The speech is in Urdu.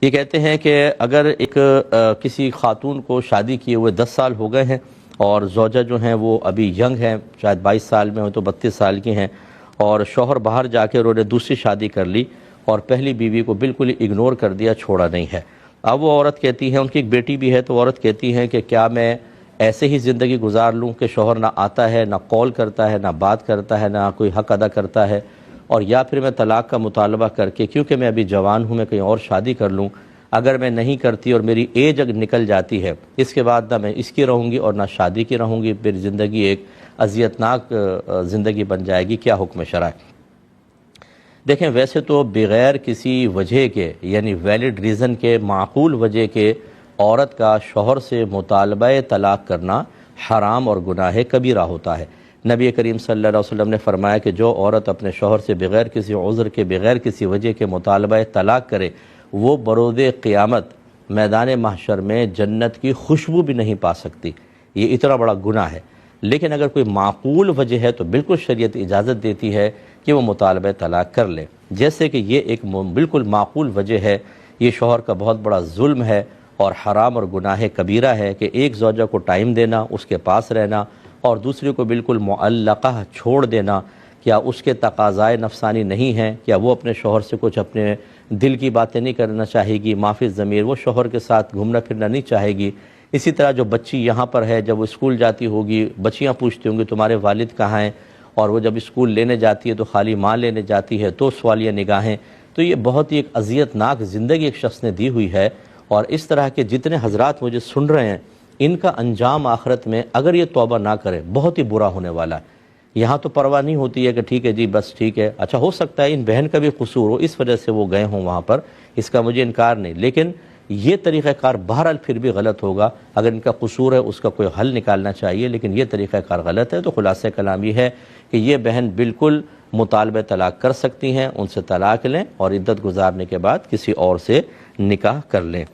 یہ کہتے ہیں کہ اگر ایک کسی خاتون کو شادی کیے ہوئے 10 سال ہو گئے ہیں اور زوجہ جو ہیں وہ ابھی ینگ ہیں، شاید 22 سال میں ہو تو 32 سال کی ہیں، اور شوہر باہر جا کے انہوں نے دوسری شادی کر لی اور پہلی بیوی کو بالکل ہی اگنور کر دیا، چھوڑا نہیں ہے۔ اب وہ عورت کہتی ہے، ان کی ایک بیٹی بھی ہے، تو عورت کہتی ہے کہ کیا میں ایسے ہی زندگی گزار لوں کہ شوہر نہ آتا ہے، نہ کال کرتا ہے، نہ بات کرتا ہے، نہ کوئی حق ادا کرتا ہے، اور یا پھر میں طلاق کا مطالبہ کر کے، کیونکہ میں ابھی جوان ہوں، میں کہیں اور شادی کر لوں، اگر میں نہیں کرتی اور میری ایج اگر نکل جاتی ہے، اس کے بعد نہ میں اس کی رہوں گی اور نہ شادی کی رہوں گی، پھر زندگی ایک اذیتناک زندگی بن جائے گی، کیا حکم شرع ہے؟ دیکھیں، ویسے تو بغیر کسی وجہ کے، یعنی ویلڈ ریزن کے، معقول وجہ کے، عورت کا شوہر سے مطالبہ طلاق کرنا حرام اور گناہ کبیرہ ہوتا ہے۔ نبی کریم صلی اللہ علیہ وسلم نے فرمایا کہ جو عورت اپنے شوہر سے بغیر کسی عذر کے، بغیر کسی وجہ کے مطالبہ طلاق کرے، وہ بروز قیامت میدان محشر میں جنت کی خوشبو بھی نہیں پا سکتی۔ یہ اتنا بڑا گناہ ہے۔ لیکن اگر کوئی معقول وجہ ہے تو بالکل شریعت اجازت دیتی ہے کہ وہ مطالبہ طلاق کر لے، جیسے کہ یہ ایک بالکل معقول وجہ ہے، یہ شوہر کا بہت بڑا ظلم ہے اور حرام اور گناہ کبیرہ ہے کہ ایک زوجہ کو ٹائم دینا، اس کے پاس رہنا، اور دوسری کو بالکل معلقہ چھوڑ دینا۔ کیا اس کے تقاضائے نفسانی نہیں ہیں؟ کیا وہ اپنے شوہر سے کچھ اپنے دل کی باتیں نہیں کرنا چاہے گی؟ معافی ضمیر وہ شوہر کے ساتھ گھومنا پھرنا نہیں چاہے گی؟ اسی طرح جو بچی یہاں پر ہے، جب وہ اسکول جاتی ہوگی، بچیاں پوچھتی ہوں گی تمہارے والد کہاں ہیں، اور وہ جب اسکول لینے جاتی ہے تو خالی ماں لینے جاتی ہے، تو سوالیہ نگاہیں۔ تو یہ بہت ہی ایک اذیت ناک زندگی ایک شخص نے دی ہوئی ہے، اور اس طرح کے جتنے حضرات مجھے سن رہے ہیں، ان کا انجام آخرت میں اگر یہ توبہ نہ کرے بہت ہی برا ہونے والا ہے۔ یہاں تو پرواہ نہیں ہوتی ہے کہ ٹھیک ہے جی بس ٹھیک ہے، اچھا ہو سکتا ہے ان بہن کا بھی قصور ہو، اس وجہ سے وہ گئے ہوں وہاں پر، اس کا مجھے انکار نہیں، لیکن یہ طریقہ کار بہرحال پھر بھی غلط ہوگا۔ اگر ان کا قصور ہے اس کا کوئی حل نکالنا چاہیے، لیکن یہ طریقہ کار غلط ہے۔ تو خلاصہ کلام یہ ہے کہ یہ بہن بالکل مطالبہ طلاق کر سکتی ہیں، ان سے طلاق لیں اور عدت گزارنے کے بعد کسی اور سے نکاح کر لیں۔